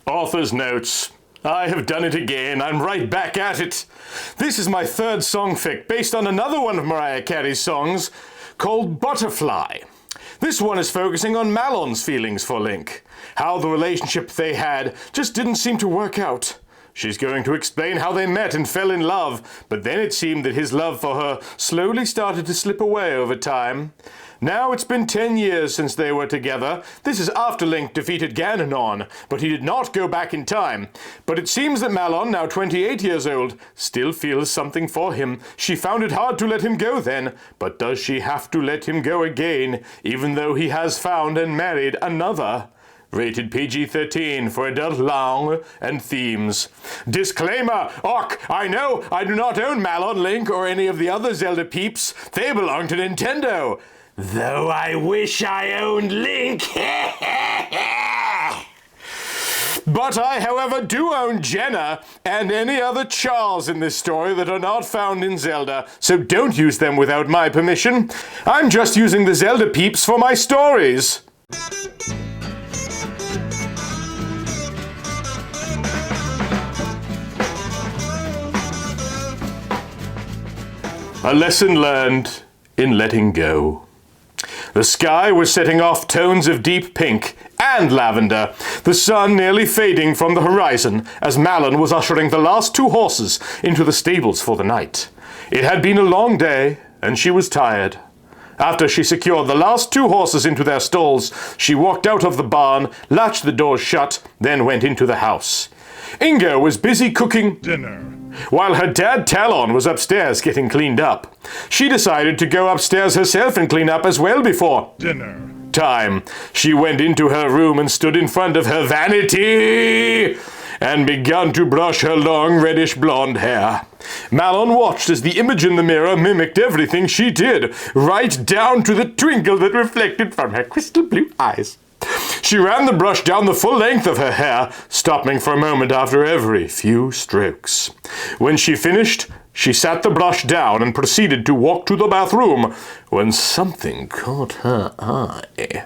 Author's notes. I have done it again. I'm right back at it. This is my third songfic based on another one of Mariah Carey's songs called Butterfly. This one is focusing on Malon's feelings for Link. How the relationship they had just didn't seem to work out. She's going to explain how they met and fell in love, but then it seemed that his love for her slowly started to slip away over time. Now it's been 10 years since they were together. This is after Link defeated Gamelon, but he did not go back in time. But it seems that Malon, now 28 years old, still feels something for him. She found it hard to let him go then, but does she have to let him go again, even though he has found and married another? Rated PG-13 for adult long and themes. Disclaimer! Och, I know I do not own Malon, Link, or any of the other Zelda peeps. They belong to Nintendo. Though I wish I owned Link. But I, however, do own Jenna and any other Charles in this story that are not found in Zelda, so don't use them without my permission. I'm just using the Zelda peeps for my stories. A lesson learned in letting go. The sky was setting off tones of deep pink and lavender, the sun nearly fading from the horizon as Malon was ushering the last two horses into the stables for the night. It had been a long day, and she was tired. After she secured the last two horses into their stalls, she walked out of the barn, latched the doors shut, then went into the house. Inga was busy cooking dinner, while her dad Talon was upstairs getting cleaned up. She decided to go upstairs herself and clean up as well before dinner time. She went into her room and stood in front of her vanity and began to brush her long reddish blonde hair. Malon watched as the image in the mirror mimicked everything she did, right down to the twinkle that reflected from her crystal blue eyes. She ran the brush down the full length of her hair, stopping for a moment after every few strokes. When she finished, she sat the brush down and proceeded to walk to the bathroom when something caught her eye.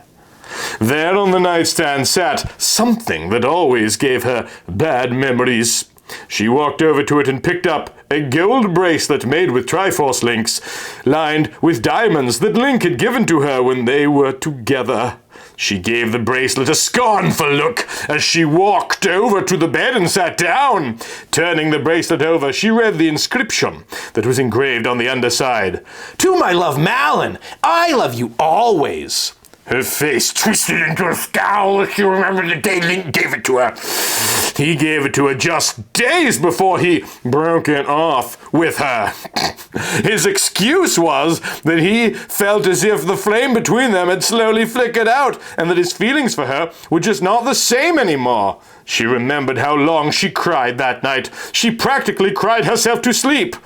There on the nightstand sat something that always gave her bad memories. She walked over to it and picked up a gold bracelet made with Triforce links, lined with diamonds that Link had given to her when they were together. She gave the bracelet a scornful look as she walked over to the bed and sat down. Turning the bracelet over, she read the inscription that was engraved on the underside. "To my love Malon, I love you always." Her face twisted into a scowl as she remembered the day Link gave it to her. He gave it to her just days before he broke it off with her. His excuse was that he felt as if the flame between them had slowly flickered out and that his feelings for her were just not the same anymore. She remembered how long she cried that night. She practically cried herself to sleep.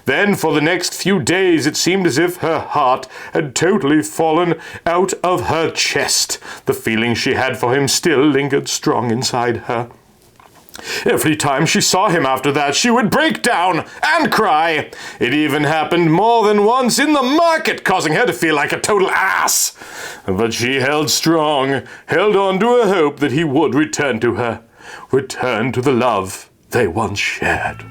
Then for the next few days it seemed as if her heart had totally fallen out of her chest. The feeling she had for him still lingered strong inside her. Every time she saw him after that, she would break down and cry. It even happened more than once in the market, causing her to feel like a total ass. But she held strong, held on to a hope that he would return to her, return to the love they once shared.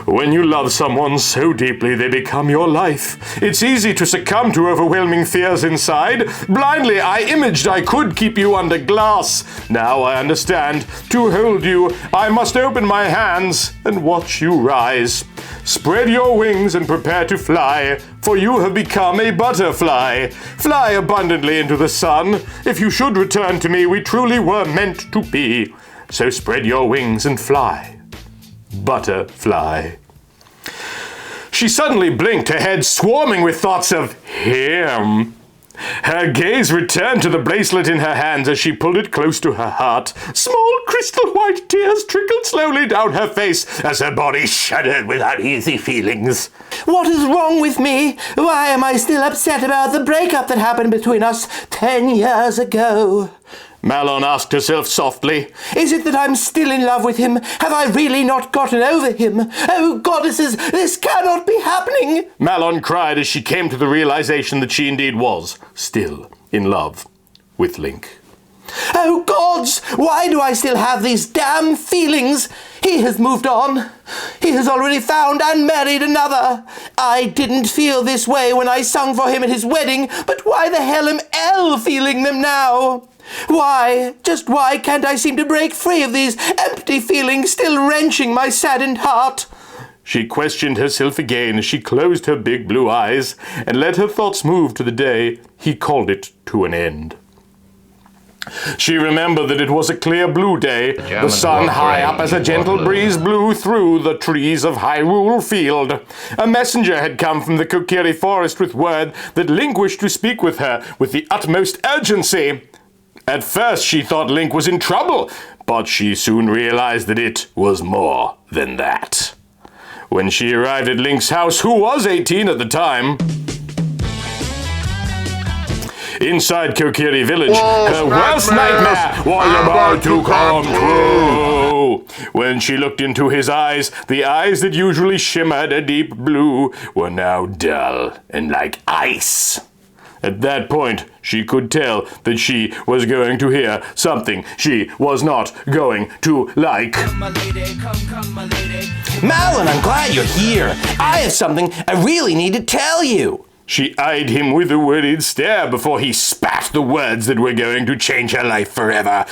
When you love someone so deeply they become your life, it's easy to succumb to overwhelming fears inside. Blindly, I imaged I could keep you under glass. Now I understand. To hold you, I must open my hands and watch you rise. Spread your wings and prepare to fly, for you have become a butterfly. Fly abundantly into the sun. If you should return to me, we truly were meant to be. So spread your wings and fly. Butterfly. She suddenly blinked, her head swarming with thoughts of him. Her gaze returned to the bracelet in her hands as she pulled it close to her heart. Small crystal white tears trickled slowly down her face as her body shuddered with uneasy feelings. What is wrong with me? Why am I still upset about the breakup that happened between us 10 years ago? Malon asked herself softly. Is it that I'm still in love with him? Have I really not gotten over him? Oh, goddesses, this cannot be happening! Malon cried as she came to the realization that she indeed was still in love with Link. Oh gods, why do I still have these damn feelings? He has moved on. He has already found and married another. I didn't feel this way when I sung for him at his wedding, but why the hell am I feeling them now? Why, just why can't I seem to break free of these empty feelings still wrenching my saddened heart? She questioned herself again as she closed her big blue eyes and let her thoughts move to the day he called it to an end. She remembered that it was a clear blue day, the sun high up as a gentle breeze blew through the trees of Hyrule Field. A messenger had come from the Kokiri forest with word that Link wished to speak with her with the utmost urgency. At first she thought Link was in trouble, but she soon realized that it was more than that. When she arrived at Link's house, who was 18 at the time, inside Kokiri Village, her worst nightmare was about to come true. When she looked into his eyes, the eyes that usually shimmered a deep blue were now dull and like ice. At that point, she could tell that she was going to hear something she was not going to like. Malon, I'm glad you're here. I have something I really need to tell you. She eyed him with a worried stare before he spat the words that were going to change her life forever.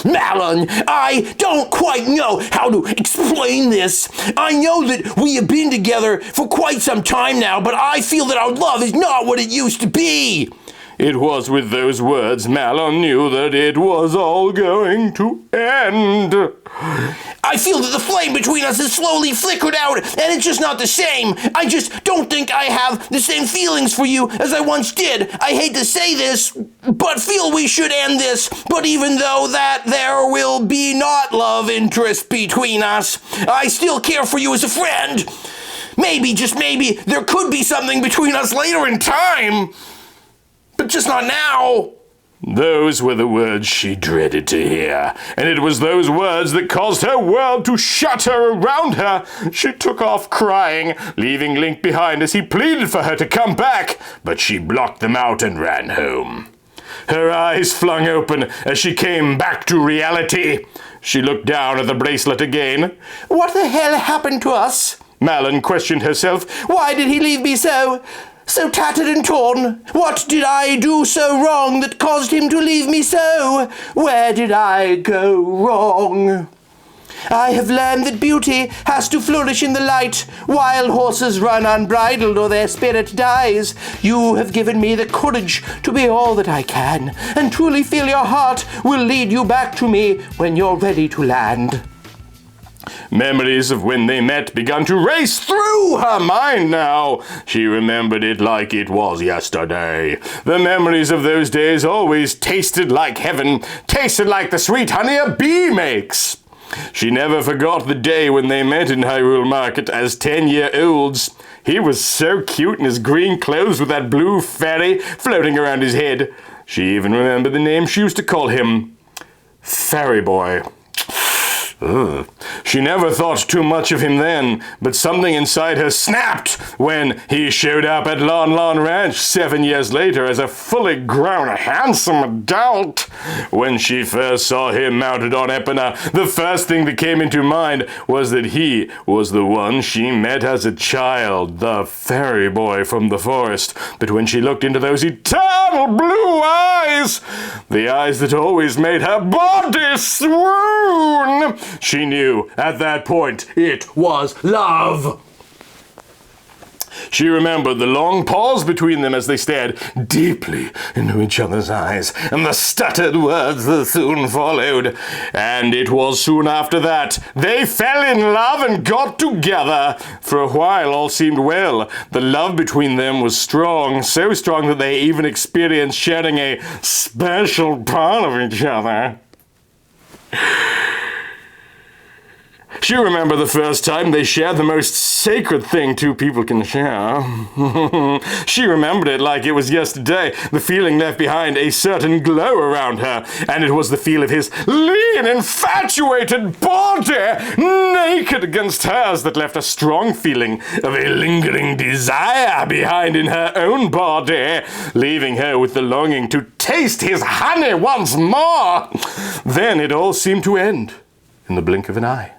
Malon, I don't quite know how to explain this. I know that we have been together for quite some time now, but I feel that our love is not what it used to be. It was with those words Malon knew that it was all going to end. I feel that the flame between us has slowly flickered out, and it's just not the same. I just don't think I have the same feelings for you as I once did. I hate to say this, but feel we should end this. But even though that there will be not love interest between us, I still care for you as a friend. Maybe, just maybe, there could be something between us later in time. But just not now. Those were the words she dreaded to hear, and it was those words that caused her world to shatter around her. She took off crying, leaving Link behind as he pleaded for her to come back, but she blocked them out and ran home. Her eyes flung open as she came back to reality. She looked down at the bracelet again. What the hell happened to us? Malon questioned herself. Why did he leave me so tattered and torn? What did I do so wrong that caused him to leave me so? Where did I go wrong? I have learned that beauty has to flourish in the light. Wild horses run unbridled or their spirit dies. You have given me the courage to be all that I can, and truly feel your heart will lead you back to me when you're ready to land. Memories of when they met began to race through her mind now. She remembered it like it was yesterday. The memories of those days always tasted like heaven, tasted like the sweet honey a bee makes. She never forgot the day when they met in Hyrule Market as 10-year-olds. He was so cute in his green clothes with that blue fairy floating around his head. She even remembered the name she used to call him, Fairy Boy. Ugh. She never thought too much of him then, but something inside her snapped when he showed up at Lon Lon Ranch 7 years later as a fully grown, handsome adult. When she first saw him mounted on Epona, the first thing that came into mind was that he was the one she met as a child, the fairy boy from the forest. But when she looked into those eternal blue eyes, the eyes that always made her body swoon, she knew at that point it was love. She remembered the long pause between them as they stared deeply into each other's eyes, and the stuttered words that soon followed. And it was soon after that they fell in love and got together. For a while all seemed well. The love between them was strong, so strong that they even experienced sharing a special part of each other. She remembered the first time they shared the most sacred thing two people can share. She remembered it like it was yesterday, the feeling left behind a certain glow around her, and it was the feel of his lean, infatuated body naked against hers that left a strong feeling of a lingering desire behind in her own body, leaving her with the longing to taste his honey once more. Then it all seemed to end in the blink of an eye.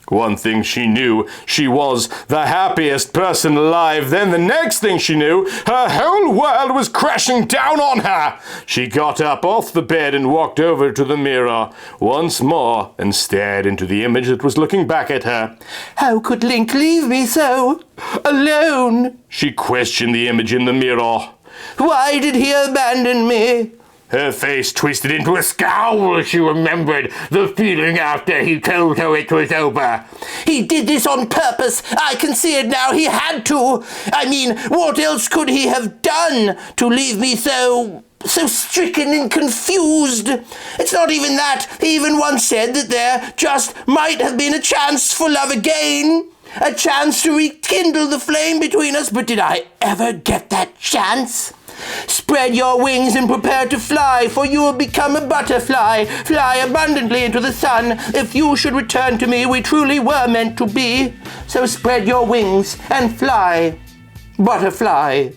One thing she knew, she was the happiest person alive. Then the next thing she knew, her whole world was crashing down on her. She got up off the bed and walked over to the mirror once more and stared into the image that was looking back at her. How could Link leave me so alone? She questioned the image in the mirror. Why did he abandon me? Her face twisted into a scowl as she remembered the feeling after he told her it was over. He did this on purpose. I can see it now. He had to. I mean, what else could he have done to leave me so stricken and confused? It's not even that. He even once said that there just might have been a chance for love again. A chance to rekindle the flame between us. But did I ever get that chance? Spread your wings and prepare to fly, for you will become a butterfly. Fly abundantly into the sun. If you should return to me, we truly were meant to be. So spread your wings and fly, butterfly.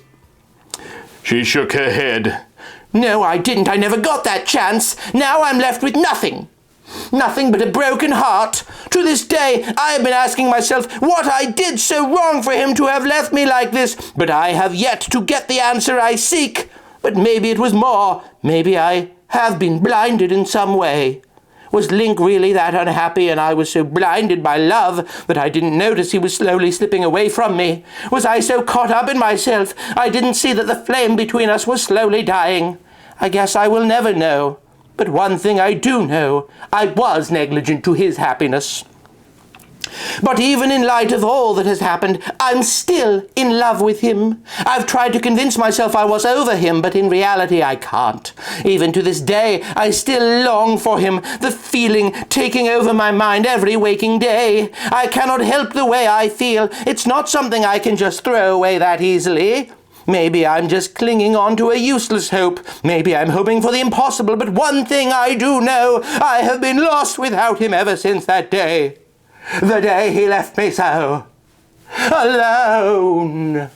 She shook her head. No, I didn't. I never got that chance. Now I'm left with nothing. Nothing but a broken heart. To this day, I have been asking myself what I did so wrong for him to have left me like this, but I have yet to get the answer I seek. But maybe it was more. Maybe I have been blinded in some way. Was Link really that unhappy, and I was so blinded by love that I didn't notice he was slowly slipping away from me? Was I so caught up in myself I didn't see that the flame between us was slowly dying? I guess I will never know. But one thing I do know, I was negligent to his happiness. But even in light of all that has happened, I'm still in love with him. I've tried to convince myself I was over him, but in reality I can't. Even to this day, I still long for him, the feeling taking over my mind every waking day. I cannot help the way I feel. It's not something I can just throw away that easily. Maybe I'm just clinging on to a useless hope. Maybe I'm hoping for the impossible, but one thing I do know, I have been lost without him ever since that day. The day he left me so alone.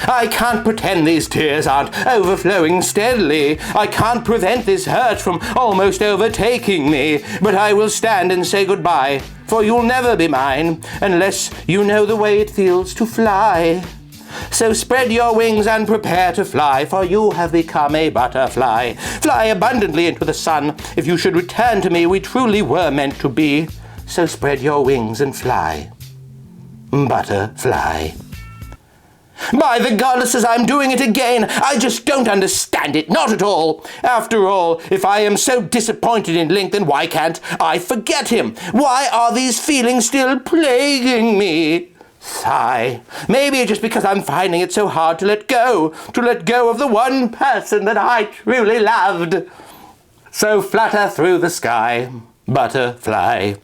I can't pretend these tears aren't overflowing steadily. I can't prevent this hurt from almost overtaking me. But I will stand and say goodbye, for you'll never be mine unless you know the way it feels to fly. So spread your wings and prepare to fly, for you have become a butterfly. Fly abundantly into the sun. If you should return to me, we truly were meant to be. So spread your wings and fly, butterfly. By the goddesses, I'm doing it again. I just don't understand it, not at all. After all, if I am so disappointed in Link, then why can't I forget him? Why are these feelings still plaguing me? Sigh. Maybe just because I'm finding it so hard to let go of the one person that I truly loved. So flutter through the sky, butterfly.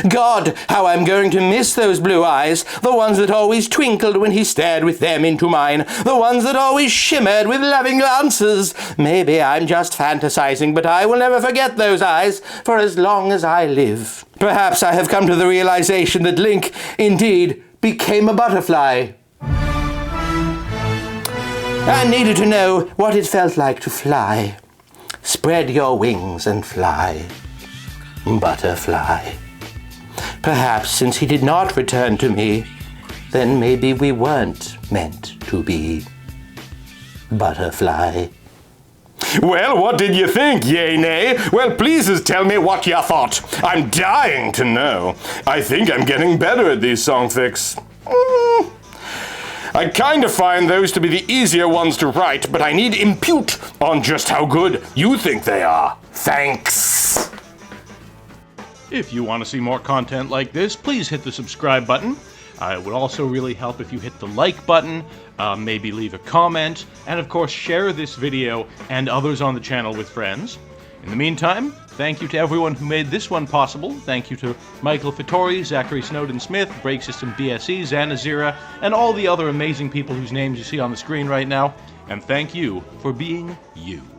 God, how I'm going to miss those blue eyes, the ones that always twinkled when he stared with them into mine, the ones that always shimmered with loving glances. Maybe I'm just fantasizing, but I will never forget those eyes for as long as I live. Perhaps I have come to the realization that Link, indeed, became a butterfly. I needed to know what it felt like to fly. Spread your wings and fly, butterfly. Perhaps since he did not return to me, then maybe we weren't meant to be, butterfly. Well, what did you think, yay, nay? Well, please tell me what you thought. I'm dying to know. I think I'm getting better at these song fics. I kind of find those to be the easier ones to write, but I need input on just how good you think they are. Thanks. If you want to see more content like this, please hit the subscribe button. It would also really help if you hit the like button, maybe leave a comment, and of course share this video and others on the channel with friends. In the meantime, Thank you to everyone who made this one possible. Thank you to Michael Fattori, Zachary Snowden-Smith, Break System BSE, Zanazira, and all the other amazing people whose names you see on the screen right now. And thank you for being you.